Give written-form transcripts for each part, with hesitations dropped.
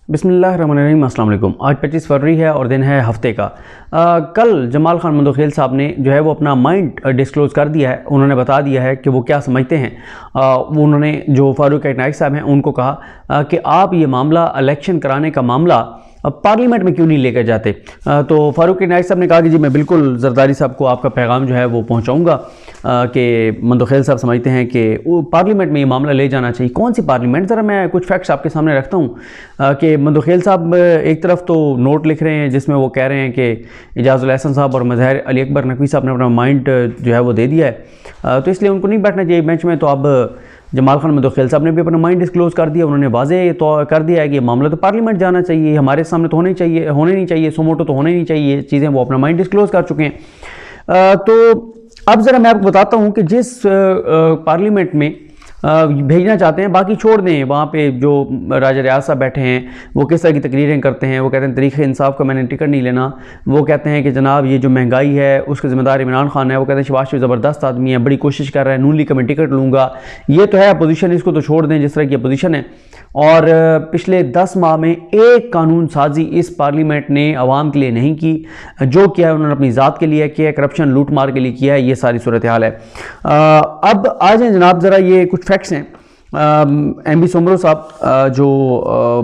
बिस्मिल्लाहिर्रहमानिर्रहीम, अस्सलाम वालेकुम। आज 25 फरवरी है और दिन है हफ्ते का। कल जमाल खान मंदोखेल साहब ने जो है वो अपना माइंड डिस्क्लोज़ कर दिया है। उन्होंने बता दिया है कि वो क्या समझते हैं। उन्होंने जो फारूक नाइक साहब हैं उनको कहा कि आप ये मामला इलेक्शन कराने का मामला पार्लियामेंट में क्यों नहीं लेकर जाते। तो फारूक नाइक साहब ने कहा कि जी मैं बिल्कुल जरदारी साहब को आपका पैगाम जो है वो पहुंचाऊंगा कि मंदोखेल साहब समझते हैं कि वो पार्लियामेंट में ये मामला ले जाना चाहिए। कौन सी पार्लियामेंट? ज़रा मैं कुछ फैक्ट्स आपके सामने रखता हूँ कि मंदोखेल साहब एक तरफ तो नोट लिख रहे हैं जिसमें वो कह रहे हैं कि इजाज़ुल एहसन साहब और मज़हर अली अकबर नकवी साहब ने अपना माइंड जो है वो दे दिया है, तो इसलिए उनको नहीं बैठना चाहिए बेंच में। तो अब जमाल खान मंदोखेल साहब ने भी अपना माइंड डिस्क्लोज़ कर दिया। उन्होंने वाज़ेह तो कर दिया है कि ये मामला तो पार्लियामेंट जाना चाहिए, हमारे सामने तो होने नहीं चाहिए, सोमोटो तो होने नहीं चाहिए चीज़ें, वो अपना माइंड डिस्क्लोज़ कर चुके हैं। तो अब ज़रा मैं आपको बताता हूँ कि जिस पार्लियामेंट में भेजना चाहते हैं, बाकी छोड़ दें, वहाँ पे जो राजा रियाज साहब बैठे हैं वो किस तरह की तकरीरें करते हैं। वो कहते हैं तरीक़े इंसाफ का मैंने टिकट नहीं लेना। वो कहते हैं कि जनाब ये जो महंगाई है उसके ज़िम्मेदार इमरान खान है। वो कहते हैं शहबाज शरीफ ज़बरदस्त आदमी है, बड़ी कोशिश कर रहा है, नून लीग का मैं टिकट लूँगा। ये तो है अपोजिशन, इसको तो छोड़ दें जिस तरह की अपोजिशन है। और पिछले 10 माह में एक कानून साजी इस पार्लियामेंट ने आवाम के लिए नहीं की। जो किया है उन्होंने अपनी ज़ात के लिए किया है, करप्शन लूट मार के लिए किया है। ये सारी सूरत हाल है। अब आ जाए जनाब, ज़रा ये कुछ फैक्ट्स हैं। MB सोमरो साहब जो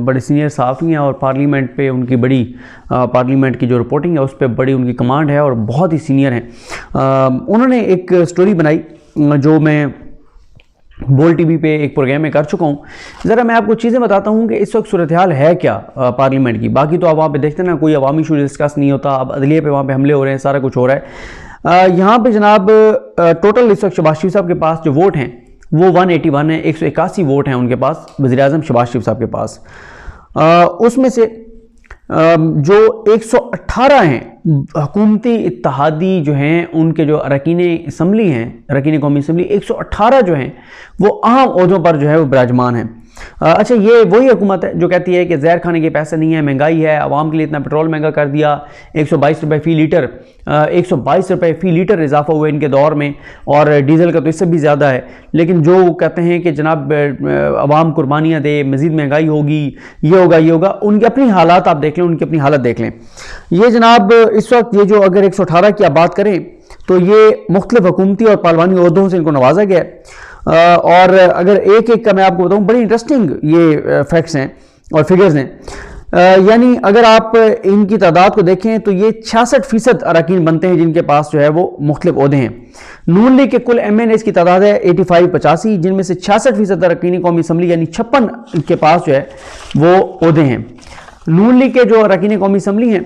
बड़े सीनियर सहाफ़ी हैं और पार्लियामेंट पे उनकी बड़ी पार्लियामेंट की जो रिपोर्टिंग है उस पर बड़ी उनकी कमांड है और बहुत ही सीनियर हैं। उन्होंने एक स्टोरी बनाई जो मैं बोल टीवी पे एक प्रोग्राम में कर चुका हूँ। ज़रा मैं आपको चीज़ें बताता हूँ कि इस वक्त सूरत हाल है क्या पार्लियामेंट की। बाकी तो आप वहाँ पे देखते ना कोई अवामी इशू डिस्कस नहीं होता। अब अदलिया पे वहाँ पे हमले हो रहे हैं, सारा कुछ हो रहा है। यहाँ पे जनाब टोटल इस वक्त शहबाज शरीफ साहब के पास जो वोट हैं वो 181 है, 181 वोट हैं उनके पास वज़ीर-ए-आज़म शहबाज शरीफ साहब के पास। उसमें से जो 118 हैं हुकूमती इत्तेहादी जो हैं उनके जो अरकान असम्बली हैं, अरकान कौमी असम्बली 118 जो हैं वो अहम ओहदों पर जो है वो विराजमान हैं। अच्छा, ये वही हुकूमत है जो कहती है कि जहर खाने के पैसे नहीं है, महंगाई है, आवाम के लिए इतना पेट्रोल महंगा कर दिया, 122 रुपये फ़ी लीटर, 122 रुपये फ़ी लीटर इजाफा हुआ इनके दौर में, और डीजल का तो इससे भी ज़्यादा है। लेकिन जो कहते हैं कि जनाब आवाम कुर्बानियाँ दे, मज़ीद महंगाई होगी, ये होगा, उनकी अपनी हालात आप देख लें, उनकी अपनी हालत देख लें। ये जनाब इस वक्त ये जो अगर 118 की आप बात करें तो ये मुख्तलिफ हुकूमती और पार्लिमानी ओहदों से इनको नवाजा गया है। और अगर एक एक का मैं आपको बताऊं, बड़ी इंटरेस्टिंग ये फैक्ट्स हैं और फिगर्स हैं। यानी अगर आप इनकी तादाद को देखें तो ये 66% अरकान बनते हैं जिनके पास जो है वो मुख्तलिफ ओहदे हैं। नून लीग के कुल MNAs की तादाद है 85, जिनमें से 66% अरकान कौमी असम्बली यानी 56 के पास जो है वो ओहदे हैं। नून लीग के जो अरकान कौमी असम्बली हैं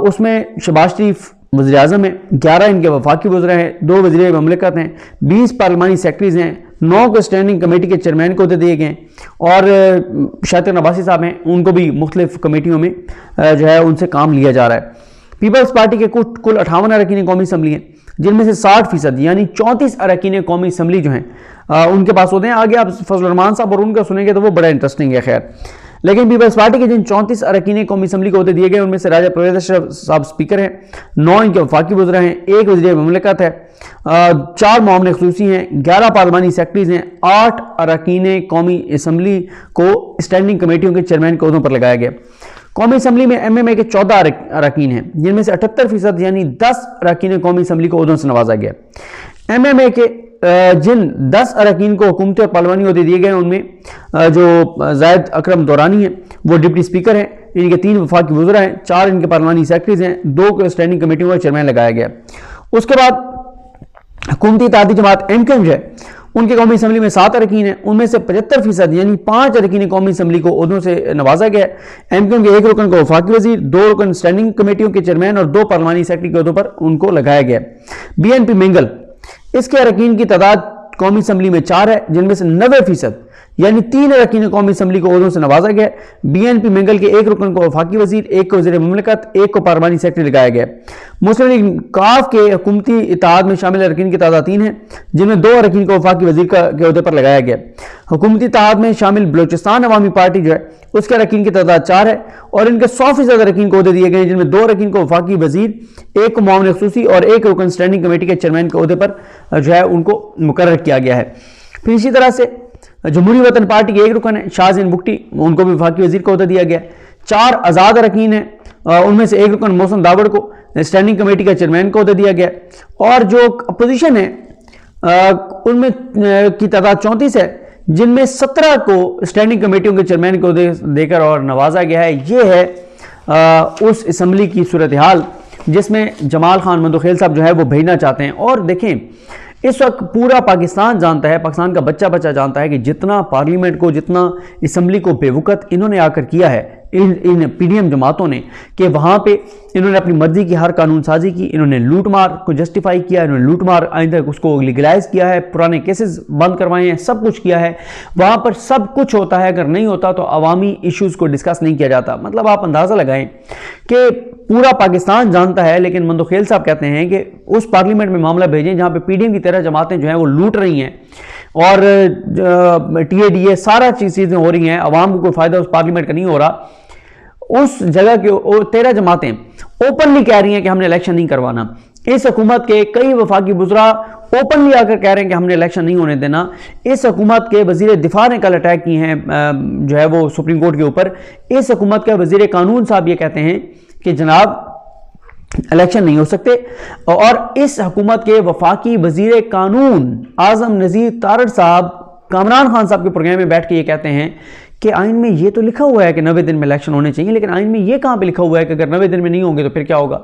उसमें शहबाज शरीफ वज़ीर-ए-आज़म हैं, 11 इनके वफाकी वज़रा हैं, 2 वज़ीर ममलिकत हैं, 20 पार्लिमानी सेक्रेटरीज़ हैं, 9 को स्टैंडिंग कमेटी के चेयरमैन को दिए गए, और शातिर नवासी साहब हैं, उनको भी मुख्तलिफ कमेटियों में जो है उनसे काम लिया जा रहा है। पीपल्स पार्टी के कुल 58 अरकान कौमी असम्बली हैं, जिनमें से 60% यानी 34 अरकान कौमी असम्बली जो हैं उनके पास होते हैं। आगे आप फजल रहमान साहब और उनका सुनेंगे तो वो बड़ा इंटरेस्टिंग है। खैर, लेकिन पीपल्स पार्टी के जिन 34 अरकान कौमी असम्बली को होते दिए गए उनमें से राजा परवेज़ अशरफ साहब स्पीकर हैं, 9 इनके वफाकी वज़रा हैं, 1 वज़ीर ममलिकत है, 4 मामले ख़ुसूसी हैं, 11 पार्लिमानी सेक्रेटरीज़ हैं, 8 अरकान कौमी असम्बली को स्टैंडिंग कमेटियों के चेयरमैन के ओहदों पर लगाया गया। कौमी असम्बली में MMA के 14 अरकान हैं, जिनमें से 78% यानी 10 अरकान कौमी असम्बली को ओहदों से नवाजा गया। MMA के जिन 10 अरकान को हुकूमती और पार्लिमानी ओहदे दिए गए उनमें जो जायद अकरम दौरानी हैं वो डिप्टी स्पीकर हैं, इनके 3 वफाकी वज़रा हैं, 4 इनके पार्लिमानी सेक्रेटरीज़ हैं, 2 को स्टैंडिंग कमेटियों का चेयरमैन लगाया गया। उसके बाद हुकूमती इत्तेहादी जमात MKM जो है उनके कौमी असम्बली में 7 अरकान हैं, उनमें से 75% यानी 5 अरकान कौमी असम्बली को ओहदों से नवाजा गया। MKM के 1 रुकन को वफाकी वज़ीर, 2 रुकन स्टैंडिंग कमेटियों के चेयरमैन और 2 पार्लिमानी सेक्रेटरी के ओहदों पर उनको लगाया गया। BNP मिंगल, इसके अरकान की तादाद कौमी असम्बली में 4 है, जिनमें से 90% यानी 3 अरकान कौमी असम्बली को ओहदों से नवाजा गया। BNP मिंगल के 1 रुकन को वफाकी वज़ीर, 1 को वज़ीर ममलिकत, 1 को पार्लिमानी सेक्रेटरी लगाया गया। मुस्लिम लीग काफ के हुकूमती इत्तेहाद में शामिल अरकान की तादाद 3 है, जिनमें 2 अरकान को वफाकी वज़ीर के ओहदे पर लगाया गया। हुकूमती इत्तेहाद में शामिल बलोचिस्तान अवामी पार्टी जो है उसके अरकान की तादाद 4 है, और इनके 100% अरकान को ओहदे दिए गए, जिनमें 2 अरकान को वफाकी वज़ीर, 1 को मामले ख़ुसूसी और 1 रुकन स्टैंडिंग कमेटी के चेयरमैन के ओहदे पर जो है उनको मुकर्रर किया गया है। फिर इसी तरह से जमहूरी वतन पार्टी के एक रुकन है शाहज़ैन बुगटी, उनको भी वफाकी वजीर का अहदा दिया गया। 4 आज़ाद अरकान हैं, उनमें से एक रुकन मोहसिन दावड़ को स्टैंडिंग कमेटी का चेयरमैन का अहदा दिया गया। और जो अपोजिशन है उनमें की तादाद 34 है, जिनमें 17 को स्टैंडिंग कमेटियों के चेयरमैन को देकर और नवाजा गया है। ये है उस असम्बली की सूरत हाल जिसमें जमाल खान मंदोखेल साहब जो है वो भेजना चाहते हैं। और देखें, इस वक्त पूरा पाकिस्तान जानता है, पाकिस्तान का बच्चा बच्चा जानता है कि जितना पार्लियामेंट को, जितना असम्बली को बेवकत इन्होंने आकर किया है इन पीडीएम जमातों ने, कि वहाँ पे इन्होंने अपनी मर्जी की हर कानून साजी की, इन्होंने लूट मार को जस्टिफाई किया, इन्होंने लूट मार आइंदा उसको लीगलाइज किया है, पुराने केसेस बंद करवाए हैं, सब कुछ किया है। वहाँ पर सब कुछ होता है, अगर नहीं होता तो अवामी इश्यूज़ को डिस्कस नहीं किया जाता। मतलब आप अंदाज़ा लगाएं कि पूरा पाकिस्तान जानता है, लेकिन मंदोखेल साहब कहते हैं कि उस पार्लियामेंट में मामला भेजें जहाँ पे पीडीएम की तरह जमातें जो हैं वो लूट रही हैं और टीएडीए सारा चीज़ें हो रही हैं, अवाम को कोई फ़ायदा उस पार्लियामेंट का नहीं हो रहा। उस जगह के 13 जमातें ओपनली कह रही हैं कि हमने इलेक्शन नहीं करवाना। इस हुकूमत के कई वफाकी बुज़रा ओपनली आकर कह रहे हैं कि हमने इलेक्शन नहीं होने देना। इस हुकूमत के वज़ीर दिफा ने कल अटैक किए हैं जो है वो सुप्रीम कोर्ट के ऊपर। इस हुकूमत के वज़ीर कानून साहब ये कहते हैं कि जनाब इलेक्शन नहीं हो सकते। और इस हुकूमत के वफाकी वज़ीर कानून आज़म नज़ीर तारड़ साहब कामरान खान साहब के प्रोग्राम में बैठ के ये कहते हैं कि आइन में ये तो लिखा हुआ है कि 90 दिन में इलेक्शन होने चाहिए, लेकिन आइन में ये कहाँ पे लिखा हुआ है कि अगर 90 दिन में नहीं होंगे तो फिर क्या होगा।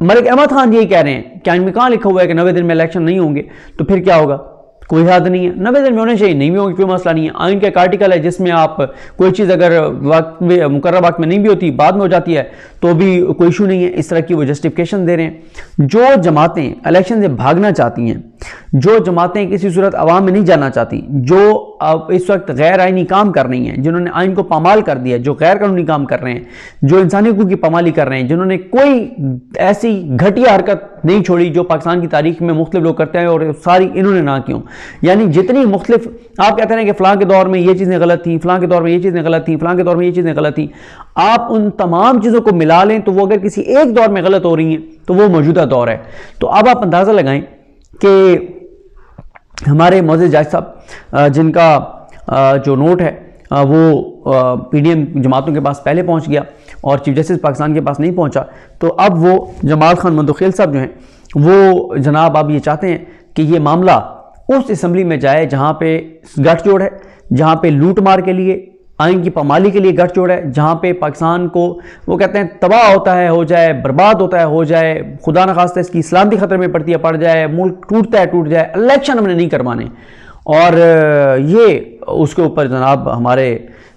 मलिक अहमद खान यही कह रहे हैं कि आइन में कहाँ लिखा हुआ है कि 90 दिन में इलेक्शन नहीं होंगे तो फिर क्या होगा। कोई हद नहीं है, 90 दिन में होने चाहिए, नहीं भी होंगे कोई मसला नहीं है। आइन का एक आर्टिकल है जिसमें आप कोई चीज़ अगर वक्त में मुकर्रर वक्त में नहीं भी होती, बाद में हो जाती है तो भी कोई इशू नहीं है। इस तरह की वो जस्टिफिकेशन दे रहे हैं। जो जमातें इलेक्शन से भागना चाहती हैं, जो जमातें किसी सूरत अवाम में नहीं जाना चाहती, जो अब इस वक्त गैर आइनी काम कर रही हैं, जिन्होंने आइन को पामाल कर दिया, जो गैर कानूनी काम कर रहे हैं, जो इंसानी हकूक़ की पामाली कर रहे हैं, जिन्होंने कोई ऐसी घटिया हरकत नहीं छोड़ी जो पाकिस्तान की तारीख में मुख्तलिफ लोग करते हैं और सारी इन्होंने ना क्यों, यानी जितनी मुख्तलिफ आप कहते हैं कि फ़लाँ के दौर में ये चीज़ें गलत थी, फ़लाँ के दौर में ये चीज़ें गलत थी, फ़लाँ के दौर में ये चीज़ें गलत थी, आप उन तमाम चीज़ों को मिला लें तो वो अगर किसी एक दौर में गलत हो रही हैं तो वो मौजूदा दौर है। तो अब आप अंदाज़ा लगाएं कि हमारे मोअज़्ज़िज़ जज साहब जिनका जो नोट है वो पीडीएम जमातों के पास पहले पहुंच गया और चीफ जस्टिस पाकिस्तान के पास नहीं पहुंचा, तो अब वो जमाल खान मंदोखेल साहब जो हैं वो जनाब अब ये चाहते हैं कि ये मामला उस असम्बली में जाए जहां पे गठजोड़ है, जहां पे लूट मार के लिए, आइन की पामाली के लिए गठजोड़ है, जहां पे पाकिस्तान को वो कहते हैं तबाह होता है हो जाए, बर्बाद होता है हो जाए, खुदा न खास्ता इसकी सलामती खतरे में पड़ती है पड़ जाए, मुल्क टूटता है टूट जाए, इलेक्शन हमने नहीं करवाने। और ये उसके ऊपर जनाब हमारे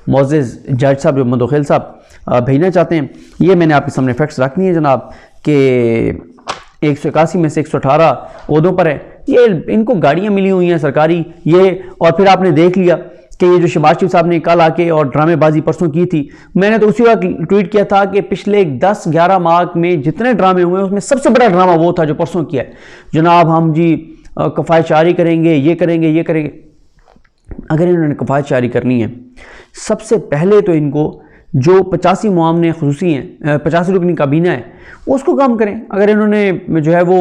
मोअज़्ज़िज़ जज साहब जो मंदोखेल साहब भेजना चाहते हैं। ये मैंने आपके सामने फैक्ट्स रखनी है जनाब कि 181 में से 118 ओहदों पर है, ये इनको गाड़ियाँ मिली हुई हैं सरकारी ये। और फिर आपने देख लिया कि ये जो शहबाज शरीफ साहब ने कल आके और ड्रामेबाजी परसों की थी, मैंने तो उसी वक्त ट्वीट किया था कि पिछले 10-11 माह में जितने ड्रामे हुए हैं उसमें सबसे बड़ा ड्रामा वो था जो परसों किया है। जनाब हम जी कफ़ायत जारी करेंगे, ये करेंगे, ये करेंगे। अगर इन्होंने कफ़ायत जारी करनी है, सबसे पहले तो इनको जो 85 मुआमले खुसूसी हैं, 85 रुकनी काबीना है, उसको कम करें। अगर इन्होंने जो है वो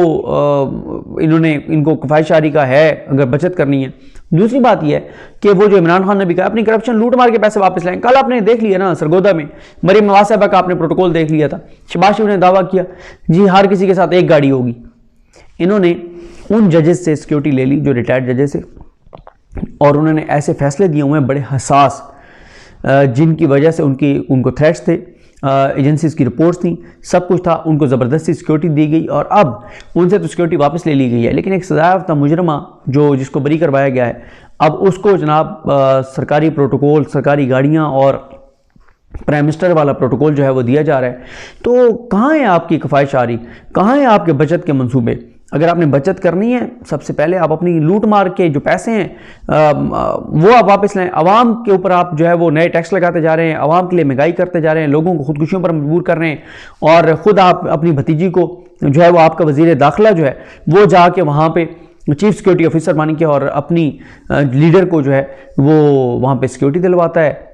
इनको कफ़ायत जारी का है अगर बचत करनी है। दूसरी बात यह है कि वो जो इमरान खान ने भी कहा अपनी करप्शन लूट मार के पैसे वापस लाएं। कल आपने देख लिया ना सरगोदा में मरीम नवाज साहबा का आपने प्रोटोकॉल देख लिया था। शहबाज शरीफ ने दावा किया जी हर किसी के साथ एक गाड़ी होगी। इन्होंने उन जजेस से सिक्योरिटी ले ली जो रिटायर्ड जजेस से, और उन्होंने ऐसे फैसले दिए हुए हैं बड़े हसास जिनकी वजह से उनको थ्रेट्स थे, एजेंसीज की रिपोर्ट्स थी, सब कुछ था, उनको ज़बरदस्ती सिक्योरिटी दी गई और अब उनसे तो सिक्योरिटी वापस ले ली गई है। लेकिन एक सजायाफ्ता मुजरमा जिसको बरी करवाया गया है, अब उसको जनाब सरकारी प्रोटोकॉल, सरकारी गाड़ियाँ और प्राइम मिनिस्टर वाला प्रोटोकॉल जो है वो दिया जा रहा है। तो कहाँ है आपकी कफ़ायत जारी, कहाँ है आपके बचत के मंसूबे। अगर आपने बचत करनी है सबसे पहले आप अपनी लूट मार के जो पैसे हैं वो आप वापस लाएं। आवाम के ऊपर आप जो है वो नए टैक्स लगाते जा रहे हैं, आवाम के लिए महंगाई करते जा रहे हैं, लोगों को खुदकुशियों पर मजबूर कर रहे हैं, और ख़ुद आप अपनी भतीजी को जो है वो आपका वज़ीर दाखिला जो है वो जाके वहाँ पे चीफ सिक्योरिटी ऑफिसर मान के और अपनी लीडर को जो है वो वहाँ पे सिक्योरिटी दिलवाता है।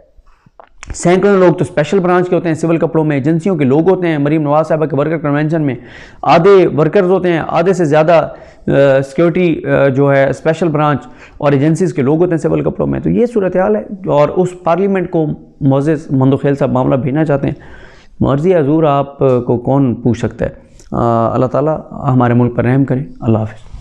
सैकड़ों लोग तो स्पेशल ब्रांच के होते हैं, सिविल कपड़ों में, एजेंसियों के लोग होते हैं। मरीम नवाज साहबा के वर्कर कन्वेंशन में आधे वर्कर्स होते हैं, आधे से ज़्यादा सिक्योरिटी जो है स्पेशल ब्रांच और एजेंसीज़ के लोग होते हैं सिविल कपड़ों में। तो ये सूरत हाल है। और उस पार्लियामेंट को मोअज़्ज़ज़ मंदोखेल साहब मामला भेजना चाहते हैं। मर्ज़ी हज़ूर, आप को कौन पूछ सकता है। अल्लाह ताला हमारे मुल्क पर रहम करें। अल्लाह हाफ़िज़।